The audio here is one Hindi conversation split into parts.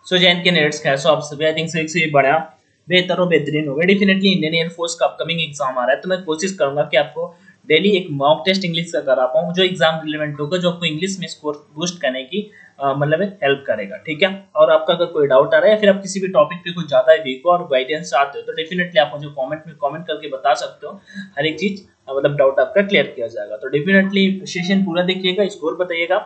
सो जैन के नेट्स है, सो आप सभी आई थिंक से बढ़िया बेहतर और बेहतरीन होगा। डेफिनेटली इंडियन एयरफोर्स का अपकमिंग एग्जाम आ रहा है, तो मैं कोशिश करूंगा कि आपको डेली एक मॉक टेस्ट इंग्लिश का करा पाऊँ जो एग्जाम रिलेवेंट होगा, जो आपको इंग्लिश में स्कोर बूस्ट करने की मतलब हेल्प करेगा। ठीक है, और आपका अगर कोई डाउट आ रहा है या फिर आप किसी भी टॉपिक पे कुछ ज्यादा वीक हो और गाइडेंस चाहते हो तो डेफिनेटली आप मुझे कमेंट में कमेंट करके बता सकते हो। हर एक चीज मतलब डाउट आपका क्लियर किया जाएगा। तो डेफिनेटली सेशन पूरा देखिएगा, स्कोर बताइएगा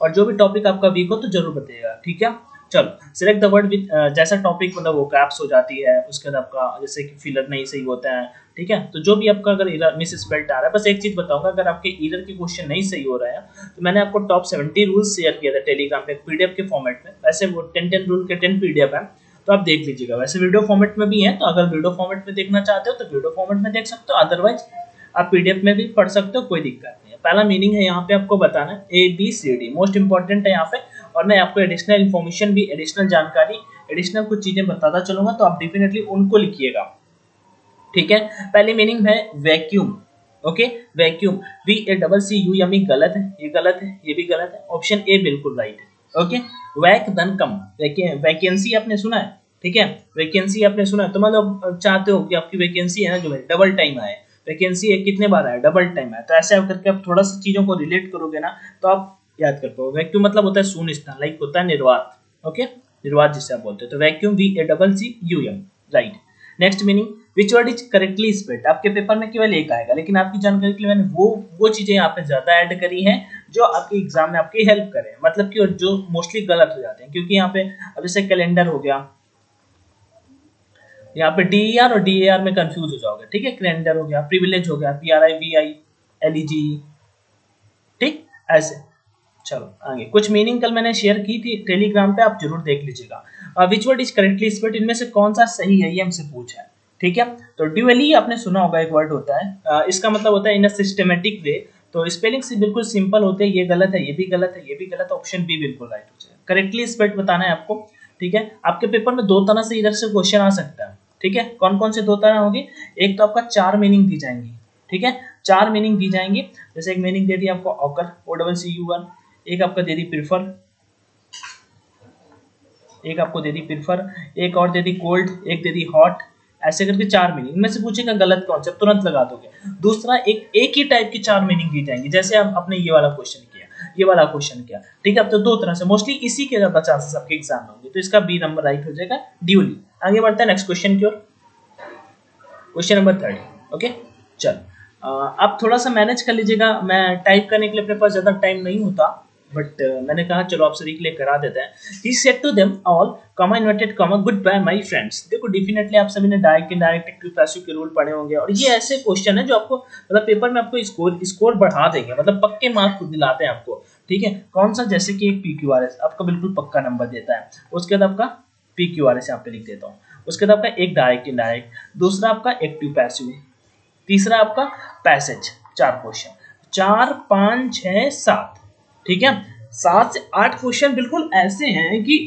और जो भी टॉपिक आपका वीक हो तो जरूर बताइएगा। ठीक है, चलो सिलेक्ट द वर्ड विद जैसा टॉपिक मतलब वो कैप्स हो जाती है, उसके बाद आपका जैसे कि फिलर नहीं सही होता है। ठीक है, तो जो भी आपका अगर एरर मिस स्पेल्ड आ रहा है, बस एक चीज बताऊंगा, अगर आपके एरर के क्वेश्चन नहीं सही हो रहा है तो मैंने आपको टॉप 70 रूल्स शेयर किया था टेलीग्राम पे पीडीएफ के फॉर्मेट में। वैसे वो 10 रूल के 10 पीडीएफ है, तो आप देख लीजिएगा। वैसे वीडियो फॉर्मेट में भी है, तो अगर वीडियो फॉर्मेट में देखना चाहते हो तो वीडियो फॉर्मेट में देख सकते हो, अदरवाइज आप पीडीएफ में भी पढ़ सकते हो, कोई दिक्कत नहीं है। पहला मीनिंग है यहाँ पे आपको बताना है ABCD, मोस्ट इंपॉर्टेंट है यहाँ पे। और मैं आपको एडिशनल इन्फॉर्मेशन भी, एडिशनल जानकारी, एडिशनल कुछ चीजें बताता चलूंगा, तो आप डेफिनेटली उनको लिखिएगा। ठीक है, पहली मीनिंग है वैक्यूम। ओके, वैक्यूम VACCUM गलत है, ये गलत है, ये भी गलत है, ऑप्शन ए बिल्कुल राइट है। ओके, वैक धन कम, वैकेंसी आपने सुना है। ठीक है, वैकेंसी आपने सुना है, तो मतलब चाहते हो कि आपकी वैकेंसी है ना जो है डबल टाइम आए, वैकेंसी है कितने बार आए, डबल टाइम आए, तो ऐसे आप करके आप थोड़ा सा चीजों को रिलेट करोगे ना तो आप याद कर पाओगे। वैक्यूम मतलब होता है शून्य स्थान, लाइक होता है निर्वात। ओके, निर्वात जिसे आप बोलते हो, तो vacuum VACCUM right. Next meaning which word is correctly spelled, आपके पेपर में केवल एक आएगा, लेकिन आपकी जानकारी के लिए मैंने वो चीजें यहाँ पे ज्यादा ऐड करी हैं जो आपके एग्जाम में आपकी हेल्प करें, मतलब कि जो मोस्टली गलत हो जाते हैं। क्योंकि यहाँ पे अब जैसे कैलेंडर हो गया, यहाँ पे DER और DAR में कंफ्यूज हो जाओगे। ठीक है, कैलेंडर हो गया, प्रिविलेज हो गया, PRIVILEG। ठीक, ऐसे चलो आगे। कुछ मीनिंग कल मैंने शेयर की थी टेलीग्राम पे, आप जरूर देख लीजिएगा। Which word is correctly spelled, इनमें से कौन सा सही है ये हमसे पूछा है। ठीक है, तो ड्यूअली आपने सुना होगा, एक वर्ड होता है, इसका मतलब होता है इन अ सिस्टमेटिक वे। तो स्पेलिंग से बिल्कुल सिंपल होते हैं, ये गलत है, ये भी गलत है, ये भी गलत है, ऑप्शन बी बिल्कुल राइट हो जाएगा। करेक्टली स्पेल्ड बताना है आपको। ठीक है, आपके पेपर में दो तरह से इधर से क्वेश्चन आ सकता है। ठीक है, कौन कौन से दो तरह होगी, एक तो आपका 4 मीनिंग दी जाएंगी। ठीक है, 4 मीनिंग दी जाएंगी, जैसे एक मीनिंग दे दी आपको ऑकर, OCCUR, एक आपका दे दी प्रिफर, एक आपको दे दी प्रिफर, एक और दे दी कोल्ड, एक दे दी हॉट, ऐसे करके 4 मीनिंग। इनमें से पूछेगा गलत कौन सा, तुरंत लगा दोगे। दूसरा एक ही टाइप की 4 मीनिंग दी जाएंगी, जैसे आप अपने ये वाला क्वेश्चन किया, ये वाला क्वेश्चन किया। ठीक है, अब तो दो तरह से मोस्टली इसी के ज्यादा चांसेस आपके एग्जाम में होंगे, तो इसका बी नंबर राइट हो जाएगा, ड्यूली। आगे बढ़ते हैं नेक्स्ट क्वेश्चन की ओर, क्वेश्चन नंबर 30। ओके, चल आप थोड़ा सा मैनेज कर लीजिएगा, मैं टाइप करने के लिए अपने पास ज्यादा टाइम नहीं होता, बट मैंने कहा चलो आप सभी के लिए करा देते हैं। He said to them all comma inverted comma goodbye my friends. देखो डेफिनेटली आप सभी ने डायरेक्ट इनडायरेक्ट एक्टिव पैसिव के रूल पढ़े होंगे, और ये ऐसे क्वेश्चन है जो आपको मतलब पेपर में आपको स्कोर बढ़ा देंगे, मतलब पक्के मार्क्स दिलाते हैं आपको। ठीक है, कौन सा, जैसे कि एक PQRS आपका बिल्कुल पक्का नंबर देता है, उसके बाद आपका PQRS यहाँ पे लिख देता हूँ, उसके बाद आपका एक डायरेक्ट इनडायरेक्ट, दूसरा आपका एक्टिव पैसिव, तीसरा आपका पैसेज। 4 क्वेश्चन, 4 5 6 7। ठीक है, 7 से 8 क्वेश्चन बिल्कुल ऐसे हैं कि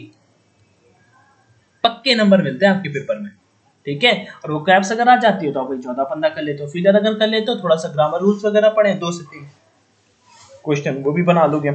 पक्के नंबर मिलते हैं आपके पेपर में। ठीक है, और वो कैप्स अगर आ जाती है तो आप 14-15 कर लेते हो, फिलर अगर कर लेते हो, थोड़ा सा ग्रामर रूल्स वगैरह पढ़े, 2 से 3 क्वेश्चन वो भी बना लोगे।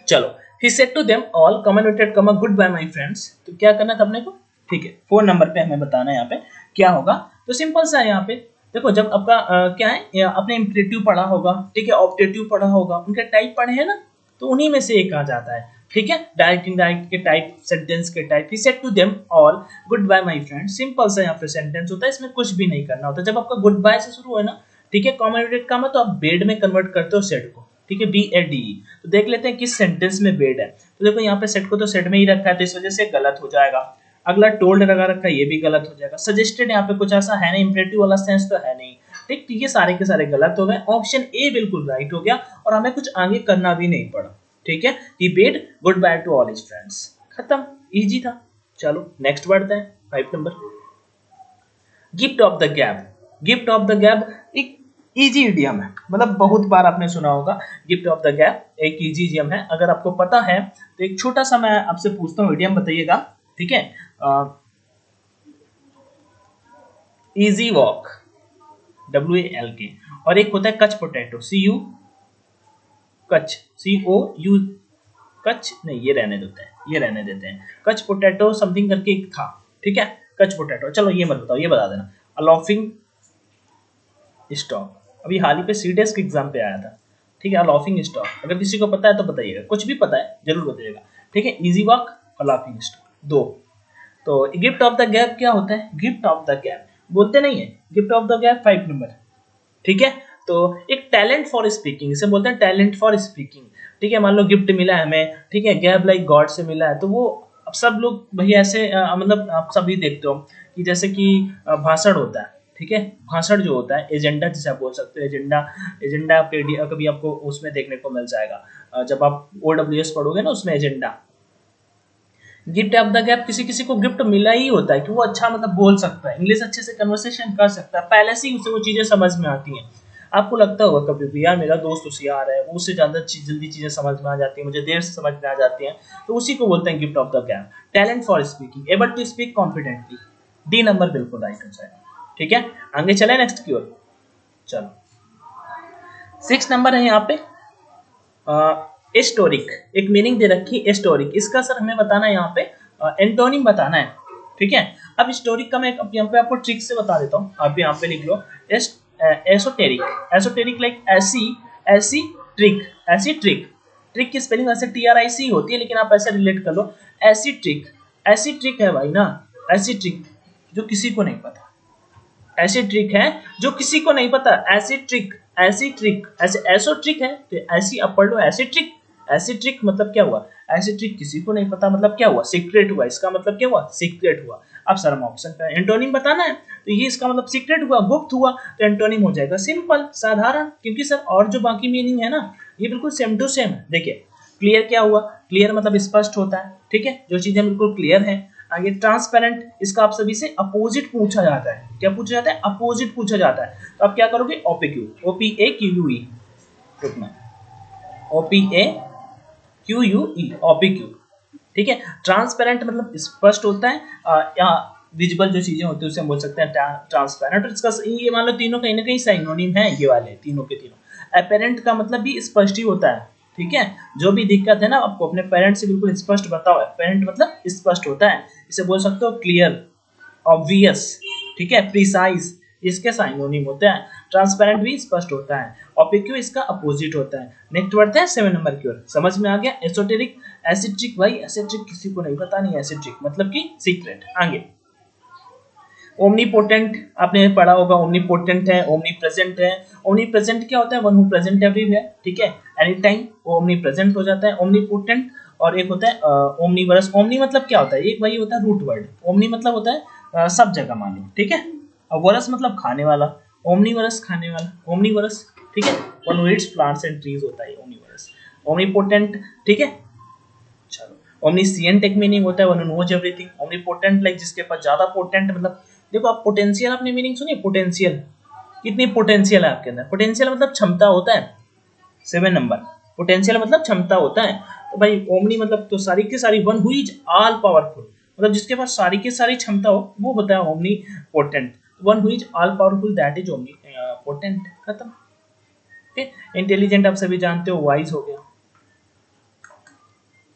चलो, he said to them all commemorated comma goodbye my friends। तो क्या करना था अपने को, ठीक है 4 नंबर पे हमें बताना है यहाँ पे क्या होगा। तो सिंपल सा है यहाँ पे, देखो जब आपका क्या है, आपने इंपरेटिव पढ़ा होगा, ठीक है, ऑब्जेक्टिव पढ़ा होगा, उनके टाइप पढ़े हैं ना, तो उन्हीं में से एक आ जाता है। ठीक है, डायरेक्ट इनडायरेक्ट के टाइप, सेंटेंस के type. he said to them all goodbye my friends, simple सा यहाँ पे सेंटेंस होता है, इसमें कुछ भी नहीं करना होता। जब आपका गुड बाय से शुरू है ना, ठीक है, कॉमेडिएट का तो आप बेड में कन्वर्ट करते हो सेट को। ठीक है, BADE। तो देख लेते हैं किस सेंटेंस में बेड है। तो देखो यहाँ पे सेट को तो सेट में ही रखा है, तो इस वजह से गलत हो जाएगा। अगला टोल्ड लगा रखा है, ये भी गलत हो जाएगा। सजेस्टेड यहाँ पे कुछ ऐसा है नहीं, इंपरेटिव वाला सेंस तो है नहीं। ठीक, तो ये सारे के सारे गलत हो गए, ऑप्शन ए बिल्कुल राइट हो गया, और हमें कुछ आगे करना भी नहीं पड़ा। ठीक है, he bade good bye to all his friends, खत्म, इजी था। चलो नेक्स्ट बढ़ते हैं, 5 number, gift of the gab. Gift of the gab एक इजी इडियम है, मतलब बहुत बार आपने सुना होगा। गिफ्ट ऑफ द गैब एक इजी इडियम है, अगर आपको पता है तो एक छोटा सा मैं आपसे पूछता हूँ, इडियम बताइएगा। ठीक है, इजी वॉक, WALK, और एक होता है कच पोटैटो, CU कच, COU कच नहीं, ये रहने देते हैं। ये रहने देते हैं। कच पोटैटो समथिंग करके एक था, ठीक है, कच पोटैटो, चलो ये मत बताओ, ये बता देना। अ लाफिंग स्टॉक, अभी हाल ही पे सीडीएस के एग्जाम पे आया था, ठीक है। लाफिंग स्टॉक, अगर किसी को पता है तो बताइएगा, कुछ भी पता है जरूर बताइएगा, ठीक है। इजी वॉक और लाफिंग स्टॉक, दो। तो गिफ्ट ऑफ द गैप क्या होता है? गिफ्ट ऑफ द गैप बोलते नहीं है, gift of the gap 5 number, ठीक है। तो एक टैलेंट फॉर स्पीकिंग, इसे बोलते हैं टैलेंट फॉर स्पीकिंग, ठीक है। मान लो गिफ्ट मिला है हमें, ठीक है, गैप लाइक गॉड से मिला है, तो वो अब सब लोग भाई ऐसे मतलब आप सभी देखते हो कि जैसे कि भाषण होता है, ठीक है, भाषण जो होता है, एजेंडा जिसे आप बोल सकते हो, एजेंडा, एजेंडा कभी आपको उसमें देखने को मिल जाएगा, जब आप OWS पढ़ोगे ना, उसमें agenda. Gift of the gap, किसी किसी को गिफ्ट मिला ही होता है कि वो अच्छा मतलब बोल सकता है, इंग्लिश अच्छे से कन्वर्सेशन कर सकता है, पहले से ही उसे वो चीजें समझ में आती हैं। आपको लगता होगा कभी भी यार मेरा दोस्त होशियार है, वो उससे ज्यादा जल्दी चीजें समझ में आ जाती है, मुझे देर से समझ में आ जाती हैं, तो उसी को बोलते हैं gift of the gap. Talent for speaking, able to speak confidently, D number बिल्कुल राइट हो जाएगा, ठीक है। आगे चले नेक्स्ट की ओर, चलो 6 नंबर है यहाँ पे, एस्टोरिक, एक मीनिंग दे रखी है एस्टोरिक, इसका सर हमें बताना है यहाँ पे एंटोनिम बताना है, ठीक है। अब हिस्टोरिक का मैं यहाँ पे आपको ट्रिक से बता देता हूँ, आप यहाँ पे लिख लो एसोटेरिक, एसोटेरिक लाइक ऐसी, ऐसी ट्रिक, ऐसी ट्रिक, ट्रिक की स्पेलिंग वैसे TRIC होती है, लेकिन आप ऐसे रिलेट कर लो, ऐसी ट्रिक, ऐसी ट्रिक है भाई ना, ऐसी ट्रिक जो किसी को नहीं पता, ऐसी ट्रिक है जो किसी को नहीं पता, ऐसी ट्रिक, ऐसी ट्रिक, ऐसे ऐसो ट्रिक है तो ऐसी अब पढ़ लो, ऐसी ट्रिक, ऐसी ट्रिक मतलब क्या हुआ, ऐसी ट्रिक किसी को नहीं पता मतलब क्या हुआ, सीक्रेट हुआ, इसका मतलब क्या हुआ, सीक्रेट हुआ। अब सर हम ऑप्शन पे एंटोनिम बताना है, तो ये इसका मतलब सीक्रेट हुआ, गुप्त हुआ, तो एंटोनिम हो जाएगा सिंपल, साधारण, क्योंकि सर और जो बाकी मीनिंग है ना ये बिल्कुल सेम टू सेम है। देखिए क्लियर क्या हुआ, क्लियर मतलब स्पष्ट होता है, ठीक है, जो चीजें बिल्कुल क्लियर है। आगे ट्रांसपेरेंट, इसका आप सभी से अपोजिट पूछा जाता है, क्या पूछा जाता है, अपोजिट पूछा जाता है, तो आप क्या करोगे, OPQ, OPAQUE, OPAQUE, OPQ, ठीक है। ट्रांसपेरेंट मतलब स्पष्ट होता है, या विजिबल जो चीजें होती है उसे हम बोल सकते हैं ट्रांसपेरेंट। इसका ये मान लो तीनों कहीं ना कहीं साइनोनिम है, ये वाले तीनों के तीनों। अपेरेंट का मतलब भी स्पष्ट ही होता है, ठीक है, जो भी दिक्कत है ना आपको अपने पेरेंट से बिल्कुल स्पष्ट बताओ, अपेरेंट मतलब स्पष्ट होता है, इसे बोल सकते हो क्लियर, ऑब्वियस, ठीक है, प्रिसाइज, इसके साइनोनिम होते हैं। ट्रांसपेरेंट भी स्पष्ट होता है, ओपेक्यू इसका अपोजिट होता है। नेक्स्ट बढ़ते हैं 7 नंबर की ओर, समझ में आ गया, एसोटेरिक, एसिट्रिक, भाई एसिट्रिक किसी को नहीं पता, नहीं एसिट्रिक मतलब कि सीक्रेट। आगे ओमनीपोटेंट, आपने पढ़ा होगा, ओमनीपोटेंट है, ओमनी प्रेजेंट है। ओमनी प्रेजेंट क्या होता है, वन हु प्रेजेंट एवरीवेयर, ठीक है, एनी टाइम वो ओमनी प्रेजेंट हो जाता है, ओमनीपोटेंट। और एक होता है ओमनीवरस, ओमनी मतलब क्या होता है, एक वही होता है रूट वर्ड, ओमनी मतलब होता है सब जगह मान लो, ठीक है, और वरस मतलब खाने वाला, ओमनीवरस खाने वाला, ओमनीवरस, ठीक है, one who Yeats plants and trees होता है ओमनीवरस। ओमनीपोटेंट, ठीक है, चलो ओमनीसिएंट एक मीनिंग होता है, one who knows everything. Omnipotent like जिसके पास ज्यादा पोटेंट, मतलब देखो आप पोटेंशियल, आपने मीनिंग सुनी पोटेंशियल, कितनी पोटेंशियल है आपके अंदर, पोटेंशियल मतलब क्षमता होता है, 7 नंबर, पोटेंशियल मतलब क्षमता होता है। तो भाई ओमनी मतलब तो सारी की सारी, one who is all powerful, मतलब जिसके पास सारी की सारी क्षमता हो वो होता है omni potent, one who is all powerful that is omni potent, खत्म। इंटेलिजेंट आप सभी जानते हो, वाइज हो गया,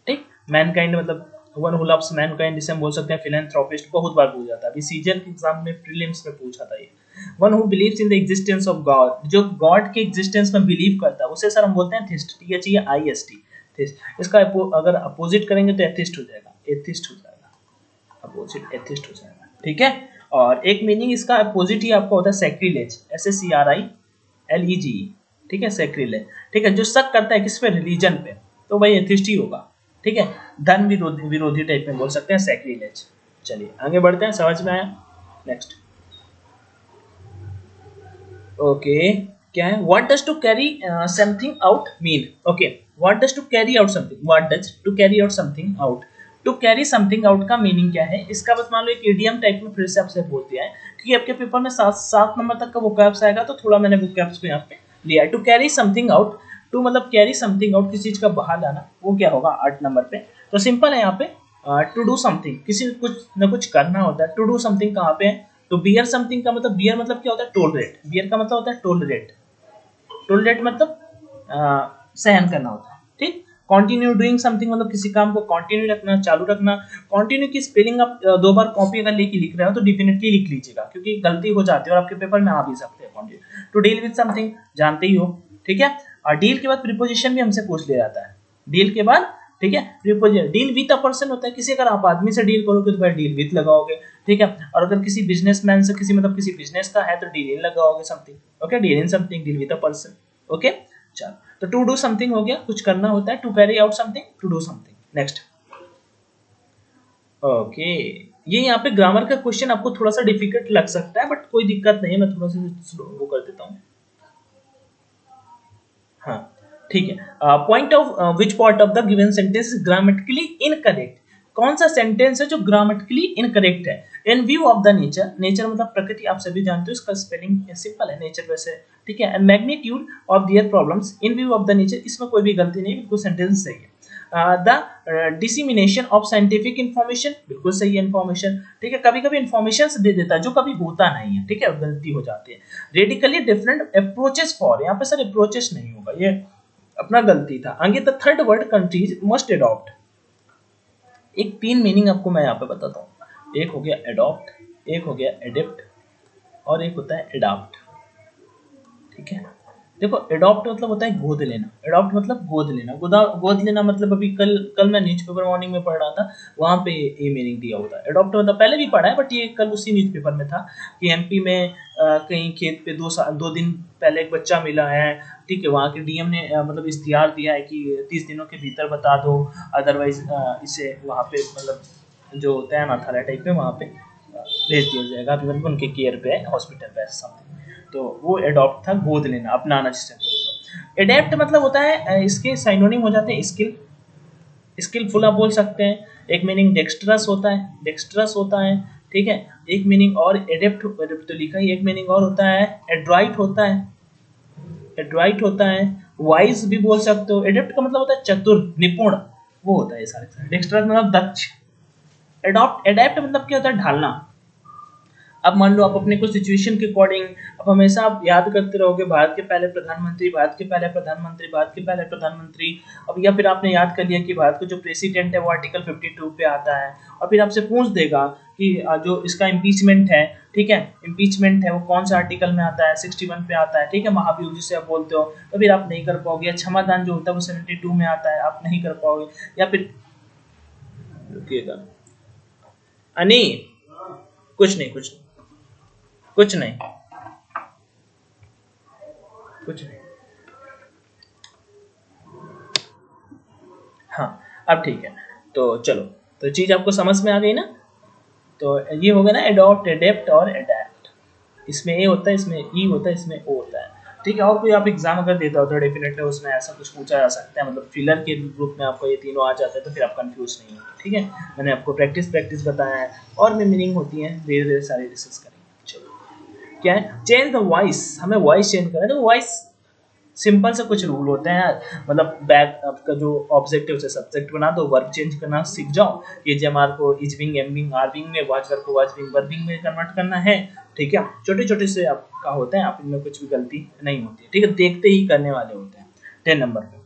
ठीक। मैनकाइंड मतलब वन हु लव्स मैनकाइंड, जिसे हम बोल सकते हैं फिलैंथ्रोपिस्ट, बहुत बार पूछा जाता है, अभी सीजन के एग्जाम में प्रीलिम्स में पूछा था ये। One who believes in the existence of God, जो गॉड के एग्जिस्टेंस में बिलीव करता है उसे सर हम बोलते हैं थिस्ट, THEIST, थिस्ट। इसका अगर अपोजिट करेंगे तो एथिस्ट हो जाएगा, एथिस्ट हो जाएगा, अपोजिट एथिस्ट हो जाएगा, ठीक है। और एक मीनिंग इसका अपोजिट ही आपका होता है सैक्रिलेज, SACRILEGE, ठीक है, सैक्रिलेज, ठीक है, जो शक करता है किस पे, रिलीजन पे, तो भाई एथिस्ट ही होगा, ठीक है, धन विरोधी, विरोधी टाइप में बोल सकते हैं सैक्रिलेज। चलिए आगे बढ़ते हैं, समझ में आया, नेक्स्ट। ओके, क्या है, what does to carry something out mean, okay, what does to carry out something, what does to carry out something out, to carry something out का मीनिंग क्या है, इसका बस मान लो एक इडियम टाइप में फिर से आपसे बोल दिया है, क्योंकि आपके पेपर में 7 नंबर तक का वोकैब्स आएगा, तो थोड़ा मैंने वोकैब्स को यहाँ पे लिया है। To carry something out, to मतलब कैरी समथिंग आउट, किसी चीज का बाहर लाना, वो क्या होगा 8 नंबर पे, तो सिंपल है यहाँ पे, टू डू समथिंग, किसी कुछ न कुछ करना होता है, टू डू समथिंग कहाँ पे है, तो बियर समथिंग का मतलब, बियर मतलब क्या होता है, टोलरेट, बियर का मतलब होता है टोलरेट, टोलरेट मतलब सहन करना होता है, ठीक। कंटिन्यू डूइंग समथिंग मतलब किसी काम को कंटिन्यू रखना, चालू रखना। कंटिन्यू की स्पेलिंग आप 2 बार कॉपी अगर लेके लिख रहे हो तो डेफिनेटली लिख लीजिएगा, क्योंकि गलती हो जाती है और आपके पेपर में आ भी सकते हैं continue. To deal with something जानते ही हो, ठीक है। और डील के बाद प्रीपोजिशन भी हमसे पूछ लिया जाता है, डील के बाद, ठीक है। Preposition deal with a person होता है, किसी अगर आप आदमी से डील करोगे तो भाई डील विद लगाओगे, ठीक है। और अगर किसी बिजनेसमैन से किसी मतलब किसी बिजनेस का है तो डील इन लगाओगे something, okay. Deal in something, deal with a person, okay. चलो, तो टू डू समथिंग हो गया, कुछ करना होता है, to carry out something, to do something. Next, okay. ये यहाँ पे ग्रामर का क्वेश्चन आपको थोड़ा सा डिफिकल्ट लग सकता है, बट कोई दिक्कत नहीं है, मैं थोड़ा सा वो कर देता हूँ। हाँ, ठीक है। Point of which part of the given sentence grammatically incorrect, कौन सा सेंटेंस है जो ग्रामेटिकली इनकरेक्ट है। इन view of the nature, nature मतलब प्रकृति, आप सभी जानते हो, इसका स्पेलिंग सिंपल है नेचर वैसे, ठीक है। Magnitude of their problems in view of the nature, इसमें कोई भी गलती नहीं, बिल्कुल सेंटेंस सही है। The dissemination of scientific information, बिल्कुल सही है इंफॉर्मेशन, ठीक है। कभी कभी इंफॉर्मेशन दे देता है जो कभी होता नहीं है, ठीक है, गलती हो जाती है। रेडिकली डिफरेंट अप्रोचेस फॉर, यहाँ पे सर अप्रोचेस नहीं होगा, ये अपना गलती था। आगे the third word countries must adopt, एक 3 मीनिंग आपको मैं यहाँ पे बताता हूँ। एक हो गया अडॉप्ट, एक हो गया एडिप्ट, और एक होता है अडॉप्ट, ठीक है। देखो, अडॉप्ट मतलब होता है गोद लेना, अडॉप्ट मतलब गोद लेना, गोद लेना मतलब अभी कल मैं न्यूज़पेपर मॉर्निंग में पढ़ रहा था, वहाँ पे ये मीनिंग दिया होता है। अडॉप्ट मतलब पहले भी पढ़ा है, बट ये कल उसी न्यूज़पेपर में था कि एमपी में कहीं खेत पे 2 दिन पहले एक बच्चा मिला है, ठीक है। वहाँ के डीएम ने मतलब इश्तिहार दिया है कि 30 दिनों के भीतर बता दो, अदरवाइज इसे वहाँ पे मतलब जो होता है अनाथालय टाइप पे वहाँ पे भेज दिया जाएगा, अभी मतलब उनके केयर पे है, हॉस्पिटल पे समथिंग। तो वो एडॉप्ट था, गोद लेना, अपनाना जिसे बोलते हो। एडेप्ट मतलब होता है, इसके साइनोनिम हो जाते हैं स्किल, स्किलफुल आप बोल सकते हैं। एक मीनिंग डेक्स्ट्रस होता है, डेक्स्ट्रस होता है, ठीक है। एक मीनिंग और एडेप्ट तो लिखा ही, एक मीनिंग और होता है एड्राइट होता है, एड्राइट होता है। वाइज भी बोल सकते हो। एडेप्ट का मतलब होता है चतुर, निपुण, वो होता है सारे। डेक्स्ट्रस मतलब दक्ष। एडॉप्ट, एडेप्ट मतलब क्या होता है, ढालना। अब मान लो आप अपने को सिचुएशन के अकॉर्डिंग, अब हमेशा आप याद करते रहोगे भारत के पहले प्रधानमंत्री, भारत के पहले प्रधानमंत्री, भारत के पहले प्रधानमंत्री। अब या फिर आपने याद कर लिया कि भारत का जो प्रेसिडेंट है वो आर्टिकल 52 पे आता है, और फिर आपसे पूछ देगा कि जो इसका इम्पीचमेंट है, ठीक है, इम्पीचमेंट है वो कौन सा आर्टिकल में आता है, 61 पे आता है, ठीक है, महाभियोग जिसे आप बोलते हो, तो फिर आप नहीं कर पाओगे। क्षमादान जो होता है वो 72 में आता है, आप नहीं कर पाओगे। या फिर रुकिएगा, नहीं, कुछ नहीं, कुछ नहीं, कुछ नहीं, कुछ नहीं। हाँ, अब ठीक है। तो चलो, तो चीज आपको समझ में आ गई ना। तो ये हो गया ना एडॉप्ट, एडेप्ट और एडेप्ट। इसमें ए होता है, इसमें ई होता है, इसमें ओ होता है, ठीक है। और कोई आप एग्जाम अगर देता हो तो डेफिनेटली उसमें ऐसा कुछ पूछा जा सकता है, मतलब फिलर के ग्रुप में आपको ये तीनों आ जाता है, तो फिर आप कंफ्यूज नहीं होंगे, ठीक है। मैंने आपको प्रैक्टिस बताया है, और भी मीनिंग होती है, धीरे धीरे सारी डिस्कस करेंगे। चलो, क्या है, चेंज द वॉइस, हमें वॉइस चेंज करना है। तो वॉइस सिंपल से कुछ रूल होते हैं, मतलब बैक आपका जो ऑब्जेक्ट है उसे सब्जेक्ट बना दो, वर्ब चेंज करना सीख जाओ। ये जमार को इजविंग, एमविंग, आरविंग में, वाचवर को वाचविंग, वर्बिंग में कन्वर्ट करना है, ठीक है। छोटे छोटे से आपका होते हैं, आप इनमें कुछ भी गलती नहीं होती है, ठीक है, देखते ही करने वाले होते हैं 10 नंबर पे,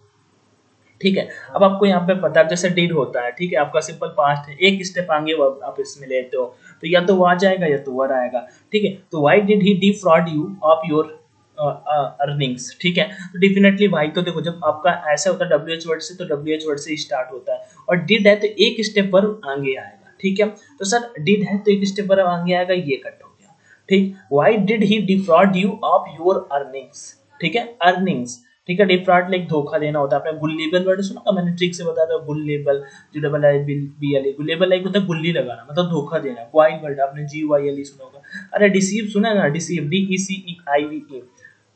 ठीक है। अब आपको यहाँ पे पता है जैसे डिड होता है, ठीक है, आपका सिंपल पास्ट है, एक स्टेप आगे आप इसमें लेते हो, तो या तो वो आ जाएगा या तो वर आएगा, ठीक है। तो why did he defrauded you of your earnings, ठीक है। तो डेफिनेटली भाई, तो देखो जब आपका ऐसा होता है डब्ल्यूएच वर्ड से, तो डब्ल्यूएच वर्ड से स्टार्ट होता है, और डिड है तो एक स्टेप पर आगे आएगा, ठीक है। तो सर डिड है तो एक स्टेप पर आगे आएगा, ये कट हो गया, ठीक। Why did he defrauded you of your earnings, ठीक है, अर्निंग्स, ठीक है। डिफ्रॉड लाइक धोखा देना होता है। आपने गुल्लेबल वर्ड सुना था, मैंने ट्रिक से बताया था, गुल्लेबल, जो double I B L A, gullible like होता है गुल्ली लगाना, मतलब धोखा देना। वाई वर्ड आपने जी वाई एल ई सुना होगा। अरे डिसीव सुना है ना, deceive, D E C E I V A,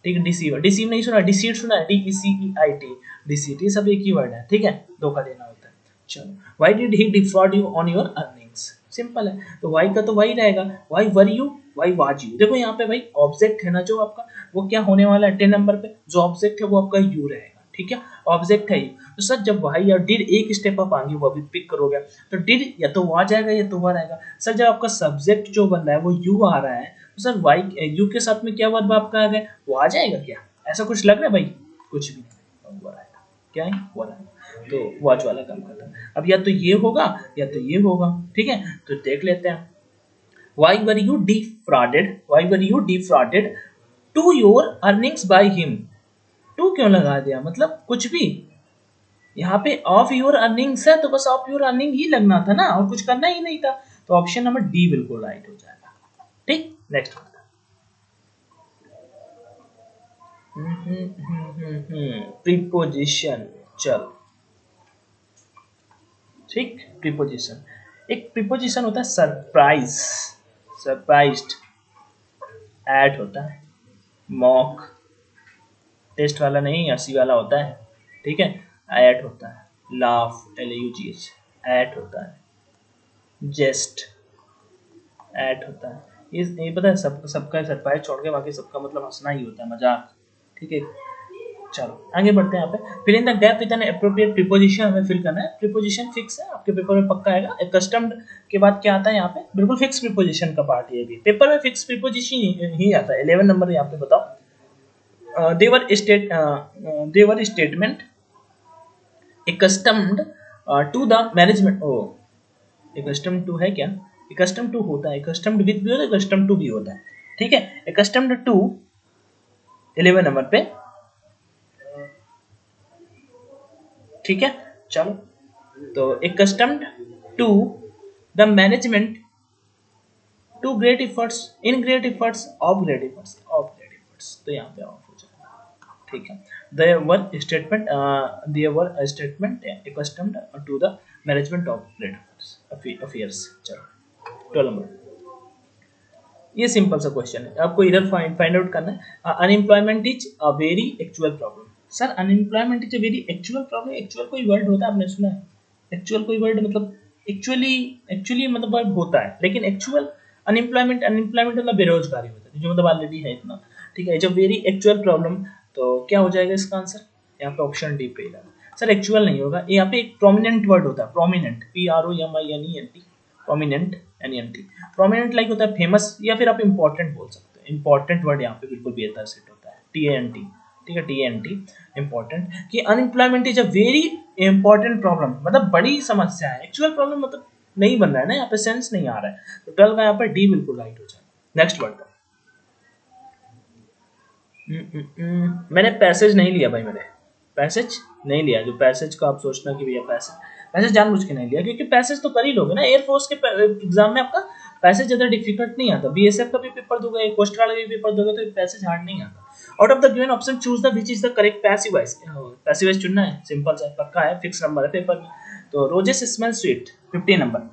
ठीक है। डिसीव, डिसीव नहीं सुना, डिसीट सुना है, D E C E I T, deceit, ये सब एक ही वर्ड है, ठीक है, धोखा देना होता है। चलो, why did he defrauded you on your earnings, simple है। तो वाई का तो वही रहेगा, why were you, why was you. देखो यहाँ पे भाई ऑब्जेक्ट है ना जो आपका, वो क्या होने वाला है 10 नंबर पे, जो ऑब्जेक्ट है वो आपका यू रहेगा, ठीक है, ऑब्जेक्ट है यू। तो सर जब वाई या डिड एक स्टेप आप आगे वो अभी पिक करोगे, तो डिड या तो वो आ जाएगा या तो वर आएगा। सर जब आपका सब्जेक्ट जो बन रहा है वो यू आ रहा है, तो सर वाई यू के साथ में क्या वर्ब आपका आ गया, वो आ जाएगा क्या, ऐसा कुछ लग रहा है भाई, कुछ भी नहीं, वर आएगा, क्या है, वर आएगा। तो वॉच वाला काम करता है। अब या तो ये होगा या तो ये होगा, ठीक है, तो देख लेते हैं। Why were you defrauded? Why were you defrauded to your earnings by him? टू क्यों लगा दिया, मतलब कुछ भी। यहाँ पे ऑफ योर अर्निंग्स है तो बस ऑफ योर अर्निंग ही लगना था ना, और कुछ करना ही नहीं था। तो ऑप्शन नंबर डी बिल्कुल राइट हो जाएगा। ठीक, नेक्स्ट। प्रीपोजिशन, चल ठीक। प्रीपोजिशन, एक प्रीपोजिशन होता है सरप्राइज, सरप्राइज्ड, ऐड होता है, मॉक, टेस्ट वाला नहीं हंसी वाला होता है, ठीक है, ऐड होता है, लाफ, LAUGH, ऐड होता है, जेस्ट, ऐड होता है। ये पता है सबका सरप्राइज छोड़ के बाकी सबका मतलब हंसना ही होता है, मजाक, ठीक है। चलो आगे बढ़ते हैं। यहाँ पे fill in the gap with an appropriate preposition हमें फिल करना है। प्रीपोजिशन फिक्स है, आपके पेपर में पक्का आएगा। कस्टम्ड के बाद क्या आता है यहाँ पे, बिल्कुल फिक्स प्रीपोजिशन का पार्ट है, भी पेपर में फिक्स प्रीपोजिशन ही आता है। 11 नंबर यहाँ पे बताओ। देवर statement accustomed to the management, ओ accustomed to है क्या, accustomed to होता है, accustomed with भी होता है, accustomed to भी होता है, ठीक है। accustomed to 11 नंबर पे, ठीक है। चलो तो accustomed to the management to great efforts in great efforts of great efforts of great efforts, तो यहाँ पे ऑफ हो जाएगा, ठीक है। There were statement accustomed to the management of great affairs। चलो 12 नंबर, ये सिंपल सा क्वेश्चन है, आपको इधर फाइंड आउट करना है। Unemployment is a very actual problem. Sir unemployment is a very actual problem, actual कोई वर्ड होता है, आपने सुना है? एक्चुअल कोई वर्ड मतलब एक्चुअली मतलब वर्ड होता है, लेकिन एक्चुअल अनएम्प्लॉयमेंट मतलब बेरोजगारी होता है, जो मतलब ऑलरेडी है इतना, ठीक है। जब वेरी एक्चुअल प्रॉब्लम, तो क्या हो जाएगा इसका आंसर, यहाँ पे ऑप्शन डी पे ही लगा। सर एक्चुअल नहीं होगा, यहाँ पे एक प्रोमिनेंट वर्ड होता है, prominent, PROMINENT, prominent NENT, prominent like होता है फेमस, या फिर आप इंपॉर्टेंट बोल सकते हैं। इंपॉर्टेंट वर्ड यहाँ पे बिल्कुल बेहतर सेट होता है, TANT, ठीक है, TANT इंपॉर्टेंट। कि unemployment is a very important problem, मतलब बड़ी समस्या है। एक्चुअल प्रॉब्लम मतलब नहीं बन रहा है ना, यहाँ पे सेंस नहीं आ रहा है, तो 12 का यहाँ पर डी बिल्कुल राइट हो जाएगा। नेक्स्ट वर्ड, मैंने पैसेज नहीं लिया भाई, मैंने पैसेज नहीं लिया। जो पैसेज का आप सोचना कि भैया पैसेज जानबूझ के नहीं लिया, क्योंकि पैसेज तो कर ही लोगे ना। एयरफोर्स के एग्जाम में आपका पैसेज ज्यादा डिफिकल्ट नहीं आता, BSF का भी पेपर दोगे, कोस्ट गार्ड का भी पेपर दोगे, तो पैसेज हार्ड नहीं आता। Out of the given option choose the which is the correct passive voice. Passive voice चुनना है, सिंपल सा, पक्का है, फिक्स नंबर है पेपर में। तो रोजेस स्मेल स्वीट 50 नंबर,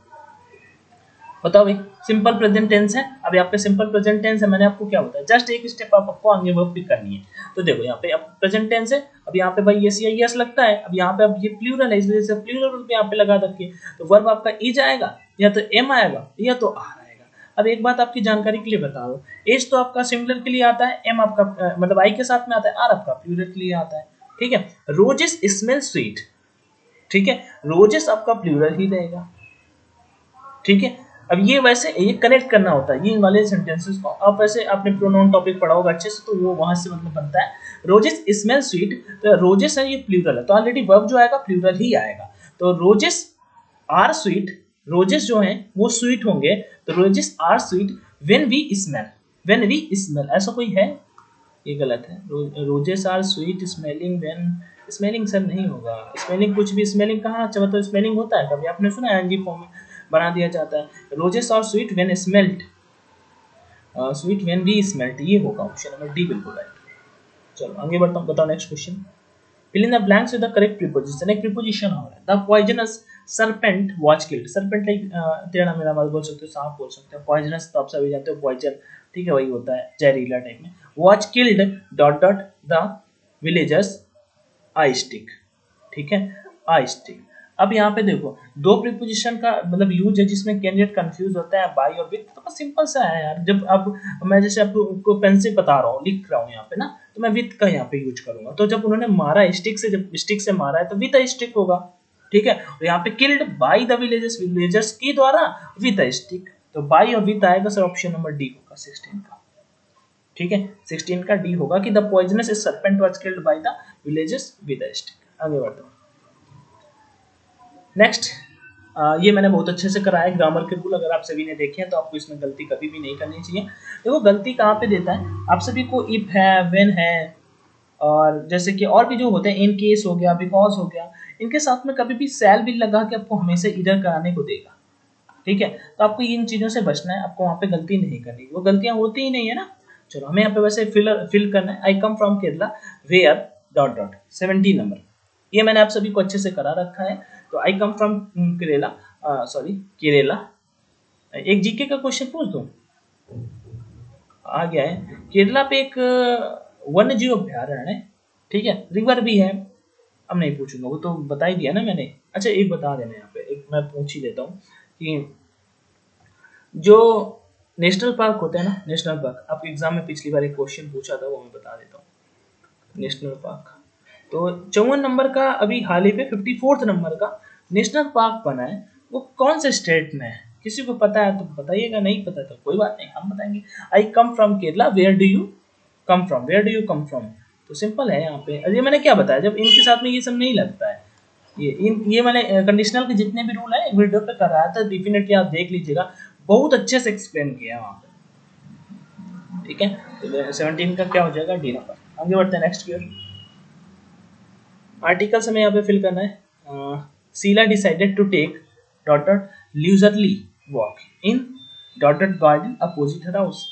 बताओ भाई। सिंपल प्रेजेंट टेंस है, अभी आपका सिंपल प्रेजेंट टेंस है, मैंने आपको क्या बताया, जस्ट एक स्टेप आपको आगे वर्ब पिक करनी है। तो देखो यहाँ पे अब प्रेजेंट टेंस है, अब यहाँ पे भाई यस या यस लगता है, अब यहाँ पे अब ये प्लूरल है, इस वजह से प्लूरल पे यहाँ पे लगा रखिए। तो वर्ब आपका इज आएगा, या तो एम आएगा, या तो आर आएगा। अब एक बात आपकी जानकारी के लिए बता दो, एज तो आपका सिंगुलर के लिए आता है, एम आपका मतलब आई के साथ में आता है, आर आपका प्लूरल के लिए आता है, ठीक है। रोजेस स्मेल स्वीट, ठीक है, रोजेस आपका प्लूरल ही रहेगा, ठीक है। अब ये वैसे ये कनेक्ट करना होता है, ये वाले सेंटेंसेस को आप वैसे आपने प्रोनाउन टॉपिक पढ़ा होगा अच्छे से, तो वो वहां से मतलब बनता है। रोजेस स्मेल स्वीट, तो रोजेस है ये प्लूरल है, तो ऑलरेडी वर्ब जो आएगा प्लूरल ही आएगा। तो रोजेस आर स्वीट, रोजेस जो हैं वो स्वीट होंगे, तो roses are sweet when we smell, when we smell, ऐसा कोई है? ये गलत है। Roses are sweet smelling when, smelling sir नहीं होगा, स्मेलिंग कुछ भी, स्मेलिंग कहाँ, अच्छा तो स्मेलिंग होता है कभी, आपने सुना है एनजी फॉर्म में बना दिया जाता है। Roses are sweet when smelt, sweet when we smelt, ये होगा ऑप्शन नंबर डी बिल्कुल राइट। चलो आगे बढ़ता हूँ, बताओ next question. Fill in the blanks with the correct preposition. एक प्रीपोजिशन हो रहा है, the poisonous serpent was killed. Serpent like टेढ़ा मेढ़ा बात बोल सकते हो, सांप बोल सकते हो। पॉइजनस तो आप सभी जानते हो, पॉइजन, ठीक है, वही होता है जहरीला टाइप में। Was killed dot dot the villagers I stick, ठीक है, आई स्टिक। अब यहाँ पे देखो दो प्रीपोजिशन का मतलब यूज है जिसमें कैंडिडेट कंफ्यूज होता है बाय और विथ, तो बस सिंपल सा है यार। जब अब मैं जैसे आपको पेन से बता रहा हूँ, लिख रहा हूँ यहाँ पे ना, तो मैं विथ का यहाँ पे यूज करूंगा। तो जब उन्होंने मारा स्टिक से, जब स्टिक से मारा है तो विथ अ स्टिक होगा, ठीक है। और यहाँ पे killed by the villagers, villagers की द्वारा विथ अ स्टिक, तो बाय और विथ आएगा सर, ऑप्शन नंबर डी होगा 16 का, ठीक है। 16 का डी होगा कि the poisonous serpent was killed by the villagers with a stick. आगे बढ़ते हैं। नेक्स्ट, ये मैंने बहुत अच्छे से कराया ग्रामर के रूल, अगर आप सभी ने देखे हैं तो आपको इसमें गलती कभी भी नहीं करनी चाहिए। देखो गलती कहाँ पे देता है, आप सभी को इफ है, व्हेन है, और जैसे कि और भी जो होते हैं, इन केस हो गया, बिकॉज हो गया, इनके साथ में कभी भी सेल भी लगा के आपको हमेशा इधर कराने को देगा। ठीक है, तो आपको इन चीज़ों से बचना है, आपको वहाँ पे गलती नहीं करनी, वो गलतियाँ होती ही नहीं है ना। चलो हमें यहाँ पे वैसे फिल करना है, I come from Kerala where dot dot 17 number, ये मैंने आप सभी को अच्छे से करा रखा है। तो I come from Kerala, sorry Kerala. एक जीके का क्वेश्चन पूछ दूं, आ गया है। केरला पे एक वन्य जीव अभ्यारण्य है, ठीक है, रिवर भी है। अब नहीं पूछूंगा, वो तो बता ही दिया ना मैंने। अच्छा एक बता देना, यहाँ पे एक मैं पूछ ही देता हूँ कि जो नेशनल पार्क होते हैं ना, नेशनल पार्क, आपके एग्जाम में पिछली बार एक क्वेश्चन पूछा था, वो मैं बता देता हूँ। नेशनल पार्क, तो 54 नंबर का अभी हाल ही पे 54th नंबर का नेशनल पार्क बना है, वो कौन से स्टेट में है? किसी को पता है तो बताइएगा, नहीं पता तो कोई बात नहीं, हम बताएंगे। I come from Kerala, where do you come from, where do you come from. तो सिंपल है यहाँ पे। अरे मैंने क्या बताया, जब इनके साथ में ये सब नहीं लगता है, ये मैंने कंडीशनल के जितने भी रूल है वीडियो पे कराया था, डेफिनेटली आप देख लीजिएगा, बहुत अच्छे से एक्सप्लेन किया वहाँ पे। ठीक है, तो 17 का क्या हो जाएगा, डी नंबर। आगे बढ़ते हैं नेक्स्ट की ओर। आर्टिकल्स हमें यहाँ पे फिल करना है। Sheela decided to take dot dot leisurely walk in dot dot garden opposite her house.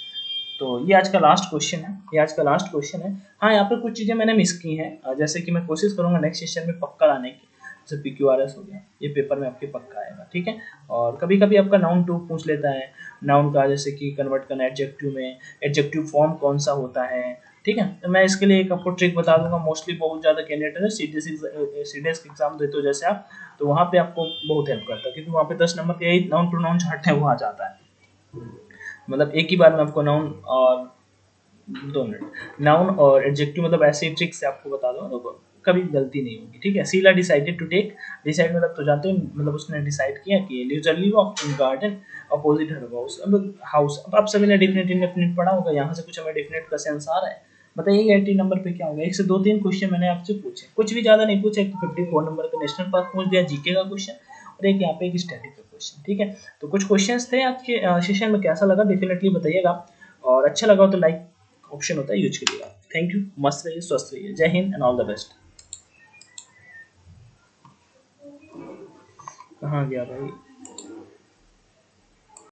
तो ये आज का लास्ट क्वेश्चन है, ये आज का लास्ट क्वेश्चन है। हाँ, यहाँ पे कुछ चीज़ें मैंने मिस की हैं, जैसे कि मैं कोशिश करूँगा नेक्स्ट सेशन में पक्का लाने की। जैसे PQRS हो गया, ये पेपर में आपके पक्का आएगा, ठीक है। और कभी कभी आपका नाउन टू पूछ लेता है, नाउन का जैसे कि कन्वर्ट करना एडजेक्टिव में, एडजेक्टिव फॉर्म कौन सा होता है, ठीक है। तो मैं इसके लिए एक आपको ट्रिक बता दूंगा। मोस्टली बहुत ज़्यादा कैंडिडेट है सीडीएस एग्जाम देते हो जैसे आप, तो वहाँ पे आपको बहुत हेल्प करता है, क्योंकि वहाँ पे 10 नंबर के नाउन प्रोनाउन चार्ट है वो आ जाता है। मतलब एक ही बार में आपको नाउन और 2 मिनट, नाउन और एडजेक्टिव, मतलब ऐसे ही ट्रिक से आपको बता दो तो कभी गलती नहीं होगी, ठीक है। Sheela decided to take, decide मतलब तो जानते हो, मतलब उसने डिसाइड किया कि leisurely walk in garden opposite her house. अब हाउस, अब आप सभी ने डेफिनेट इंडेफिनिट पढ़ा होगा, यहाँ से कुछ हमें डेफिनेट का सेंस आ रहा है। बताइए 80 नंबर पे क्या होगा। 1 से 2-3 क्वेश्चन मैंने आपसे पूछे, कुछ भी ज़्यादा नहीं पूछे। 54 नंबर का नेशनल पार्क पूछ दिया, जीके का क्वेश्चन, और एक यहाँ पे एक स्टैटिक का क्वेश्चन, ठीक है। तो कुछ क्वेश्चंस थे आज के सेशन में, कैसा लगा डेफिनेटली बताइएगा, और अच्छा लगा तो लाइक ऑप्शन होता है यूज करिएगा। थैंक यू, मस्त रहिए, स्वस्थ रहिए, जय Hind and all the best. कहाँ गया भाई?